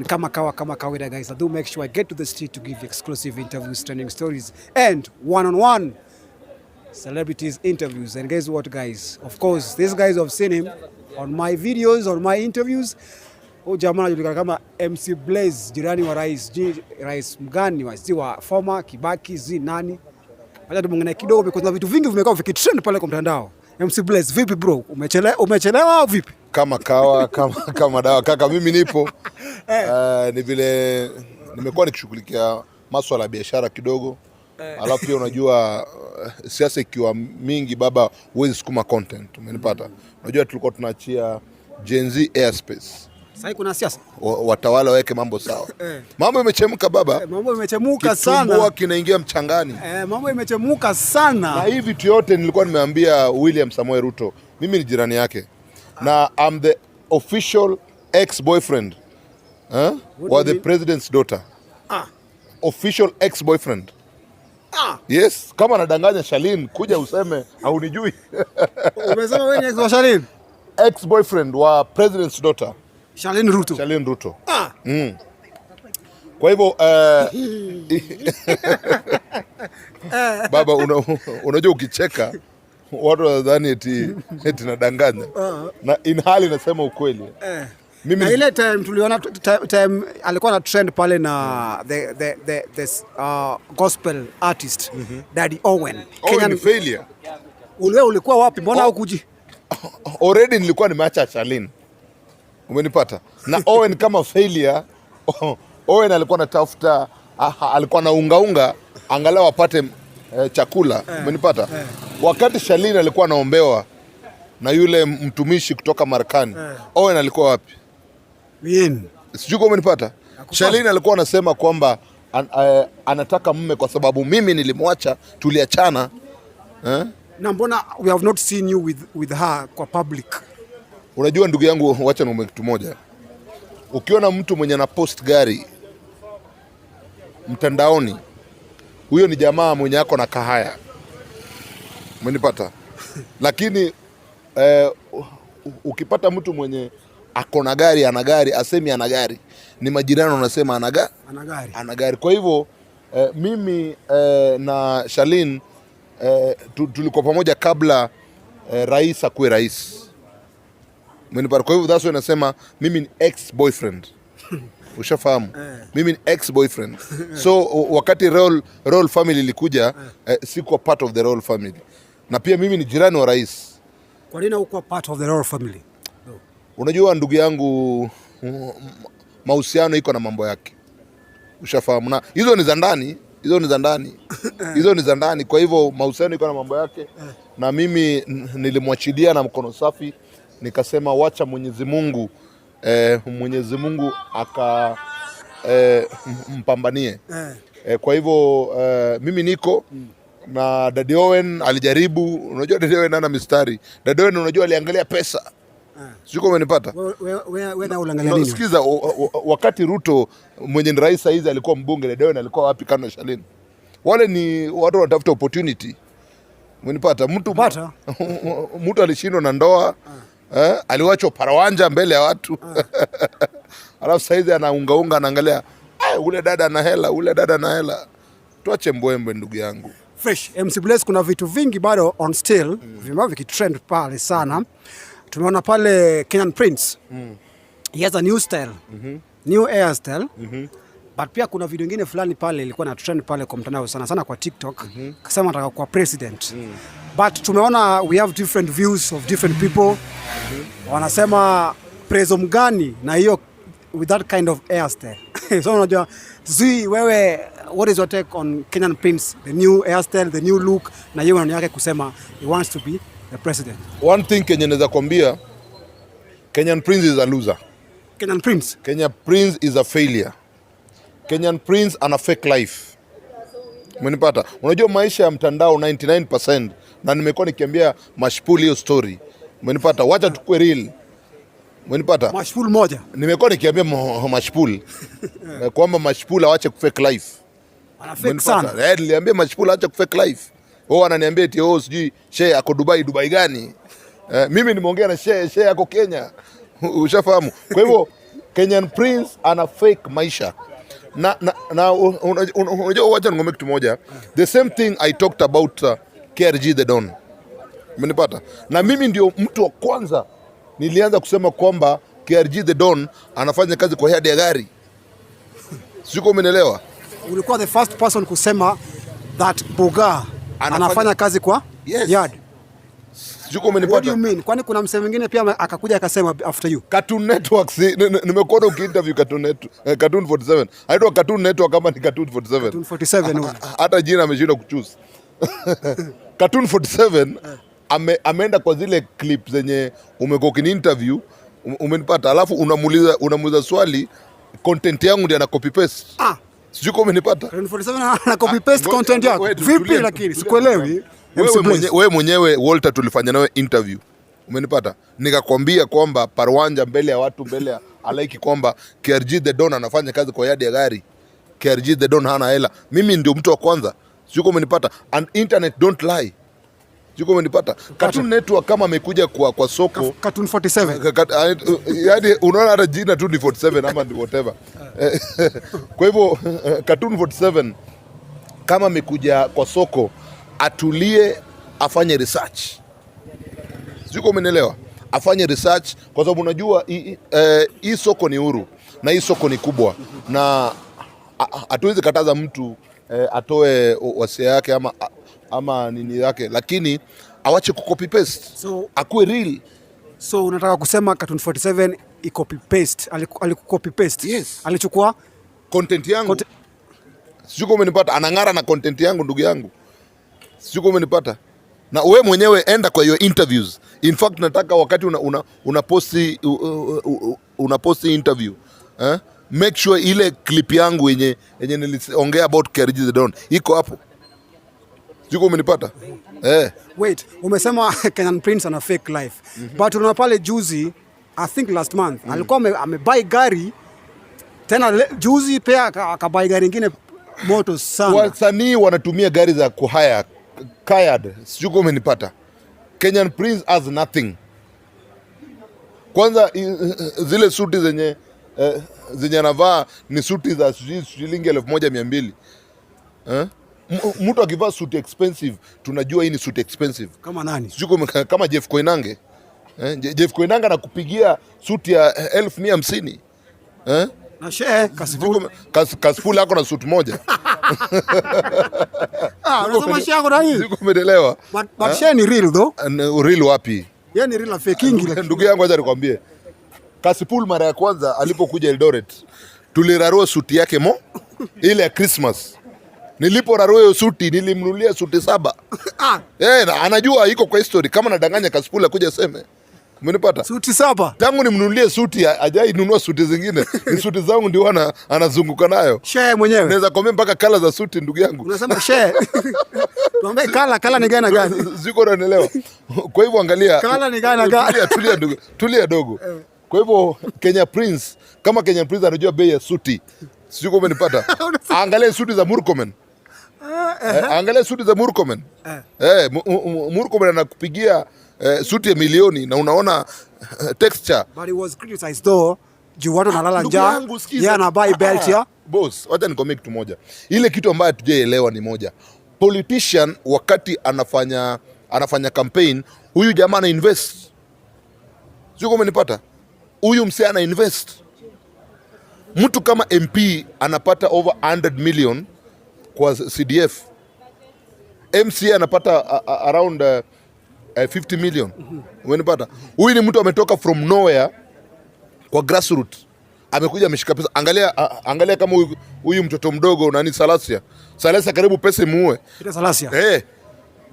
And kama kawaida guys, I do make sure I get to the street to give exclusive interviews, trending stories, and one-on-one celebrities interviews. And guess what guys? Of course, these guys have seen him on my videos, on my interviews. Huyu jamaa anajulikana kama MC Blaze, jirani wa rais. Rais mgani wa former Kibaki nani? Acha tumongea kidogo because vitu vingi vimekuwa vikitrend pale kwa mtandao. MC Blaze, vipi bro? Umechelewa au vipi? Kama dawa kaka, mimi nipo. Ni vile nimekuwa nikishughulikia masuala ya biashara kidogo. Alafu pia unajua siasa ikiwa mingi baba huwezi sukuma content, umenipata? Unajua tulikuwa tunaachia Gen Z airspace. Sasa kuna siasa. Watawala waweke mambo sawa. Mambo imechemka baba. Mambo imechemka sana. Kitumbua kinaingia mchangani. Mambo imechemka sana. Na hivi vitu yote nilikuwa nimeambia William Samoei Ruto. Mimi ni jirani yake. Na I'm the official ex-boyfriend wa the president's daughter. Official ex-boyfriend. Yes, kama nadanganya Shalin kuja useme haunijui. Umesema wewe ni ex wa Shalin? Ex-boyfriend wa president's daughter. Shalin Ruto. Kwa hivyo baba unajua ukicheka watu wanadhani eti nadanganya. Na in hali nasema ukweli. Mimi ile time tuliona time alikuwa na trend pale na the gospel artist Daddy Owen. Kenyan failure. Ulikuwa wapi? Mbona hukuji? Already nilikuwa nimeacha Shalin. Umenipata? Na Owen kama failure, Owen alikuwa anatafuta, alikuwa na unga angalau apate chakula. Umenipata? Wakati Shalin alikuwa anaombewa na yule mtumishi kutoka Marekani, Owen alikuwa wapi? Sijui kama umenipata? Shalin alikuwa anasema kwamba anataka mume kwa sababu mimi nilimwacha, tuliachana. Na mbona we have not seen you with her kwa public? Unajua ndugu yangu, wacha niombe kitu moja. Ukiona mtu mwenye na post gari mtandaoni, huyo ni jamaa mwenye yako na kahaya. Umenipata? Lakini ukipata mtu mwenye ako na gari, ana gari, asemi ana gari, ni majirani wanasema ana gari. Kwa hivyo mimi na Shalin tulikuwa pamoja kabla rais akuwe rais. Umenipata? Kwa hivyo that's why nasema mimi ni ex-boyfriend. Ushafahamu? Mimi ni ex-boyfriend. So wakati royal family ilikuja, sikuwa part of the royal family. Na pia mimi ni jirani wa rais. Kwa nini hukuwa part of the royal family? Unajua ndugu yangu, mahusiano iko na mambo yake. Ushafahamu? Na hizo ni za ndani. Kwa hivyo mahusiano iko na mambo yake. Na mimi nilimwachilia na mkono safi. Nikasema wacha Mwenyezi Mungu mpambanie. Kwa hivyo mimi niko na Daddy Owen alijaribu. Unajua Daddy Owen ana mistari. Daddy Owen unajua aliangalia pesa. Sio kama umenipata? Wewe na unaangalia nini? Sikiza, wakati Ruto mwenye rais hizi alikuwa mbunge, Daddy Owen alikuwa wapi kando Shalin? Wale ni watu wanatafuta opportunity. Umenipata? Mtu alishindwa na ndoa. Aliwachwa parawanja mbele ya watu. Alafu saizi anaunga anaangalia, ule dada ana hela, Tuache mbwembwe ndugu yangu. Fresh MC Blaze, kuna vitu vingi bado on still vimao vikitrend pale sana. Tumeona pale Kenyan Prince. He has a new style. New hairstyle. But pia kuna video nyingine fulani pale ilikuwa na trend pale kwa mtandao sana kwa TikTok. Kasema anataka kuwa president. But tumeona we have different views of different people. Wanasema prezo mgani na hiyo with that kind of hairstyle. So unajua wewe, what is your take on Kenyan Prince, the new hairstyle, the new look, na yeye maneno yake kusema he wants to be the president? One thing Kenya naweza kwambia, Kenyan Prince is a loser. Kenyan Prince is a failure. Kenyan Prince ana fake life. Umenipata? Unajua maisha ya mtandao 99%, na nimekuwa nikiambia Mashpul hiyo story. Umenipata? Wacha tukue real. Umenipata? Mashpul moja. Nimekuwa nikiambia Mashpul kwamba Mashpul aache kufake life. Ana fake sana. Niliambia Mashpul aache kufake life. Wao ananiambia eti sijui Sheikh ako Dubai gani? Mimi nimeongea na Sheikh ako Kenya. Ushafahamu? Kwa hivyo Kenyan Prince ana fake maisha. Na unajua wacha ngome kitu moja. The same thing I talked about KRG the Don. Umenipata? Na mimi ndio mtu wa kwanza nilianza kusema kwamba KRG the Don anafanya kazi kwa yard ya gari. Siko umenielewa? Ulikuwa the first person kusema that Boga anafanya kazi kwa yard. Siko umenipata? What do you mean? Kwani kuna msemo mwingine pia akakuja akasema after you? Cartoon Network, nimekuona ukiinterview Cartoon 47. Haitwa Cartoon Network kama ni Cartoon 47. Cartoon 47. Hata jina ameshindwa kuchoose. Cartoon 47 ameenda kwa zile clip zenye umekuwa ukini interview, umenipata, alafu unamuuliza swali, content yangu ndio ana copy paste. Sijui kama umenipata. Cartoon 47 ana copy paste content yako. Vipi lakini sikuelewi. Wewe mwenyewe Walter tulifanya nawe interview. Umenipata? Nikakwambia kwamba Parwanja mbele ya watu, mbele ya alaiki kwamba KRG the Don anafanya kazi kwa yadi ya gari. KRG the Don hana hela. Mimi ndio mtu wa kwanza. Sijui kama umenipata. And internet don't lie. Sijui kama umenipata. Cartoon Network kama amekuja kwa soko. Cartoon 47. Yaani unaona hata jina tu ni 47 ama whatever. Kwa hivyo Cartoon 47 kama amekuja kwa soko, atulie afanye research. Sijui kama umeelewa. Afanye research kwa sababu unajua hii soko ni huru na hii soko ni kubwa, na hatuwezi kataza mtu atoe wasia yake ama nini yake, lakini awache kucopy paste. So akuwe real. So unataka kusema Cartoon 47 copy paste, alikucopy paste? Yes. Alichukua content yangu. Sijui kama umenipata, anang'ara na content yangu ndugu yangu. Sijui kama umenipata. Na wewe mwenyewe enda kwa your interviews. In fact nataka wakati una posti interview, make sure ile clip yangu yenye niliongea about KRG the Don iko hapo. Sijui kama umenipata. Wait, umesema Kenyan Prince ana fake life. But una pale juzi, I think last month, alikuwa amebuy gari tena juzi pia akabuy gari nyingine moto sana. Wasanii wanatumia gari za kuhaya Kayad. Sijui kama umenipata. Kenyan Prince has nothing. Kwanza zile suti zenye anavaa ni suti za shilingi 1200. Mtu akivaa suti expensive tunajua hii ni suti expensive. Kama nani? Sijui kama Jeff Koinange. Jeff Koinange anakupigia suti ya 1150. Na shehe Kasifuli yako na suti moja. Unasema shehe yako na hii? Siko umeelewa. But shehe ni real though. Real wapi? Yeye ni real na faking. Ndugu yangu acha nikwambie. Kasifuli mara ya kwanza alipokuja Eldoret, tulirarua suti yake ile ya Christmas. Niliporarua hiyo suti nilimnunulia suti 7. Anajua iko kwa history, kama nadanganya Kasifuli akuja seme. Umenipata? Suti 7. Tangu nimnunulie suti, hajai nunua suti zingine. Ni suti zangu ndio anazunguka nayo. Shehe mwenyewe. Naweza kuambia mpaka kala za suti ndugu yangu. Unasema shehe. Tuambie kala ni gani gani? Siko unanielewa. Kwa hivyo angalia. Kala ni gani gani? Tulia dogo. Kwa hivyo Kenya Prince, kama Kenya Prince anajua bei ya suti. Siko umenipata. Angalia suti za Murkomen. Angalia suti za Murkomen. Murkomen anakupigia suti ya milioni na unaona texture. But it was criticized though. Juu watu nalala njaa. Yeye anabuy belt ya. Boss, wacha nikomee kitu moja. Ile kitu ambayo hatujaelewa ni moja. Politician wakati anafanya campaign, huyu jamaa ana invest. Sio kama umenipata? Huyu msee ana invest. Mtu kama MP anapata over 100 million kwa CDF. MCA anapata around 50 million. Umenipata? Huyu ni mtu ametoka from nowhere kwa grassroots. Amekuja ameshika pesa. Angalia kama huyu mtoto mdogo nani Salasia. Salasia karibu pesa imuue. Peter Salasia.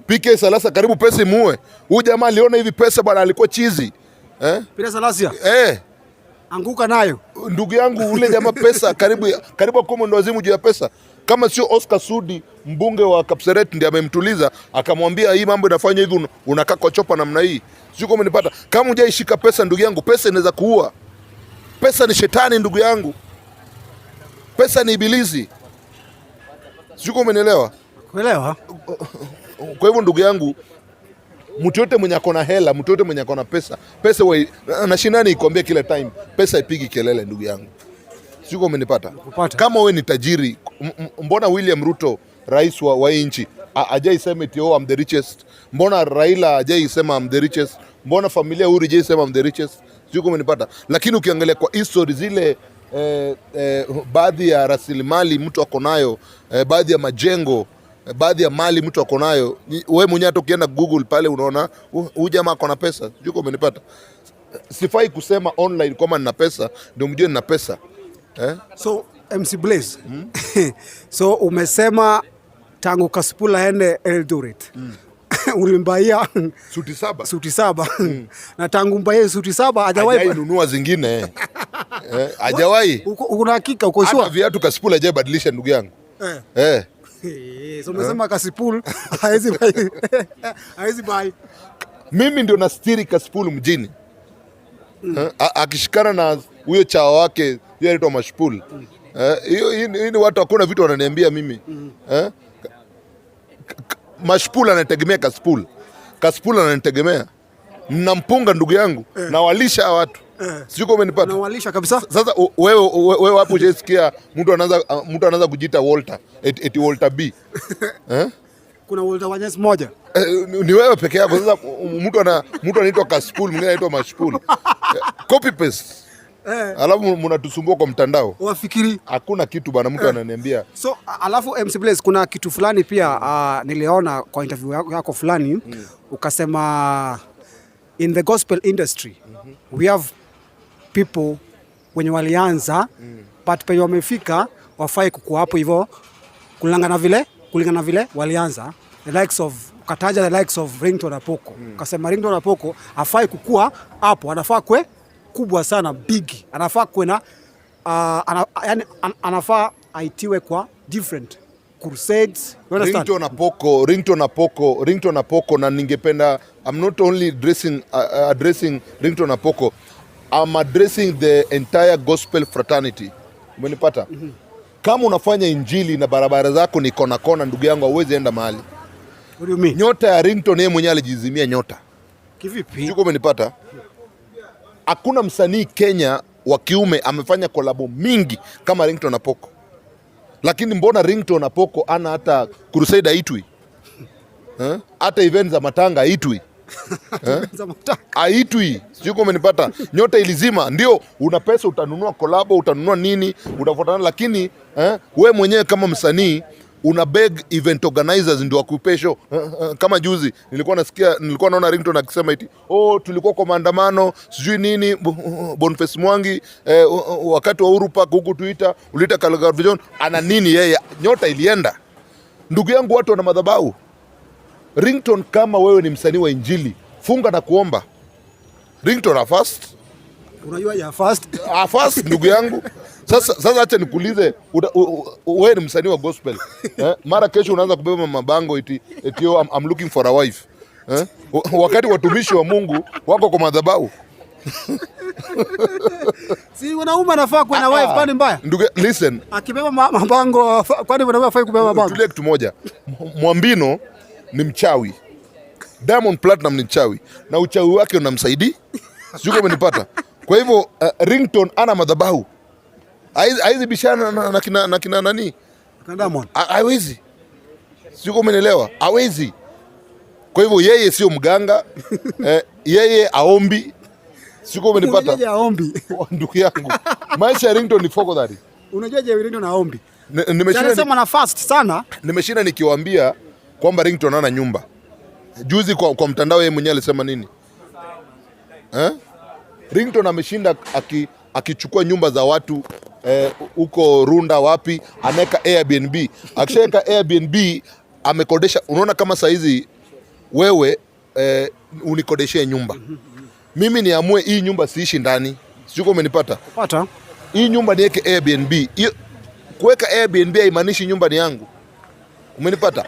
PK Salasia karibu pesa imuue. Huyu jamaa aliona hivi pesa bwana, alikuwa chizi. Peter Salasia. Anguka nayo. Ndugu yangu ule jamaa pesa karibu kwa ndo wazimu juu ya pesa. Kama sio Oscar Sudi mbunge wa Kapseret ndiye amemtuliza akamwambia hii mambo inafanya hivi, unakaa kwa chopa namna hii. Sio kama nipata. Kama hujaishika pesa ndugu yangu, pesa inaweza kuua. Pesa ni shetani ndugu yangu. Pesa ni ibilisi. Sio kama umenielewa? Kuelewa. Kwa hivyo ndugu yangu, Mtu yote mwenye akona hela, mtu yote mwenye akona pesa na shinani ikwambia kila time, pesa ipigi kelele ndugu yangu. Siko umenipata? Kama we ni tajiri, mbona William Ruto rais wa nchi ajai sema eti I'm the richest? Mbona Raila ajai sema I'm the richest? Mbona familia Uhuru ajai sema I'm the richest? Siko umenipata? Lakini ukiangalia kwa history zile baadhi ya rasilimali mtu ako nayo, baadhi ya majengo, baadhi ya mali mtu ako nayo, wewe mwenyewe hata ukienda Google pale unaona huyu jamaa ako na pesa. Siko umenipata? Sifai kusema online kama nina pesa ndio mjue nina pesa. So MC Blaze, so umesema tangu Kasipul ende Eldoret ulimbaia suti saba na tangu mbaia suti 7 hajawahi nunua zingine hajawahi. Una hakika uko sure? Hata viatu Kasipul hajawahi badilisha ndugu yangu. So umesema Kasipul haizi bai. Mimi ndio nastiri Kasipul mjini. Akishikana na huyo chawa wake yeye anaitwa Mashpul. Hii ni watu hakuna vitu wananiambia mimi. Mashpul anategemea Kasipul. Kasipul ananitegemea. Nampunga ndugu yangu na walisha watu. Siko umenipata? Na walisha kabisa. Sasa wewe hapo unasikia mtu anaanza kujiita Walter, eti Walter B. Kuna Walter Wanyesi moja. Ni wewe peke yako. Sasa mtu anaitwa Kasipul, mwingine anaitwa Mashpul. Copy paste. Alafu mnatusumbua kwa mtandao. Wafikiri hakuna kitu bana mtu ananiambia. So alafu MC Blaze, kuna kitu fulani pia niliona kwa interview yako fulani ukasema in the gospel industry we have people wenye walianza but penye wamefika wafai kukua hapo hivyo kulingana vile walianza, the likes of ukataja the likes of Ringtone Apoko. Ukasema Ringtone Apoko afai kukua hapo, anafaa kwe kubwa sana, big, anafaa kwena anafaa aitiwe kwa different crusades. Ringtone Apoko, na ningependa, I'm not only addressing Ringtone Apoko, I'm addressing the entire gospel fraternity. Umenipata? Kama unafanya injili na barabara zako ni kona kona, ndugu yangu, hauwezi enda mahali. What do you mean? Nyota ya Ringtone yeye mwenyewe alijizimia nyota. Kivipi? Siko umenipata? Hakuna msanii Kenya wa kiume amefanya kolabo mingi kama Ringtone Apoko. Lakini mbona Ringtone Apoko ana hata crusade haitwi? Hata event za matanga haitwi? Haitwi. Siko umenipata? Nyota ilizima. Ndio una pesa utanunua kolabo, utanunua nini, utafuatana, lakini we mwenyewe kama msanii una beg event organizers ndio wakupe show. Kama juzi nilikuwa naona Ringtone akisema eti tulikuwa kwa maandamano sijui nini, Boniface Mwangi wakati wa Uhuru Park huku Twitter ulita Kalagavision ana nini yeye, nyota ilienda. Ndugu yangu, watu wana madhabahu. Ringtone, kama wewe ni msanii wa injili, funga na kuomba. Ringtone a fast. Unajua ya fast? Fast ndugu yangu. Sasa acha nikuulize, wewe ni msanii wa gospel. Mara kesho unaanza kubeba mabango eti I'm looking for a wife. Wakati watumishi wa Mungu wako kwa madhabahu. Si wanaume anafaa kuwa na wife, kwani mbaya? Ndugu, listen. Akibeba mabango kwani wanaume hafai kubeba mabango? Tulie kitu moja. Mwambino ni mchawi. Diamond Platinum ni mchawi. Na uchawi wake unamsaidi. Sio umenipata? Kwa hivyo Ringtone ana madhabahu. Haizi bishana na kina nani? Diamond. Haiwezi. Sio umenielewa? Hawezi. Kwa hivyo yeye sio mganga. Yeye aombi. Sio umenipata? Yeye aombi. Ndugu yangu. Maisha ya Ringtone ni fokodari. Unajua je Ringtone aombi? Nimeshinda na fast sana. Nimeshinda nikiwaambia kwamba Ringtone ana nyumba. Juzi kwa mtandao yeye mwenyewe alisema nini? Ringtone ameshinda akichukua nyumba za watu huko Runda wapi, anaweka Airbnb. Akishaweka Airbnb amekodesha. Unaona kama saa hizi wewe unikodeshee nyumba. Mimi niamue hii nyumba siishi ndani. Sio umenipata? Pata. Hii nyumba niweke Airbnb. Kuweka Airbnb haimaanishi nyumba ni yangu. Umenipata?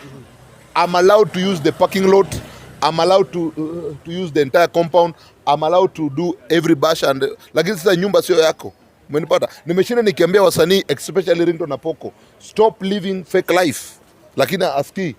I'm allowed to use the parking lot. I'm allowed to use the entire compound. I'm allowed to do every bash lakini sasa nyumba sio yako. Umenipata? Nimeshinda nikiambia wasanii especially Ringtone Apoko, stop living fake life. Lakini aski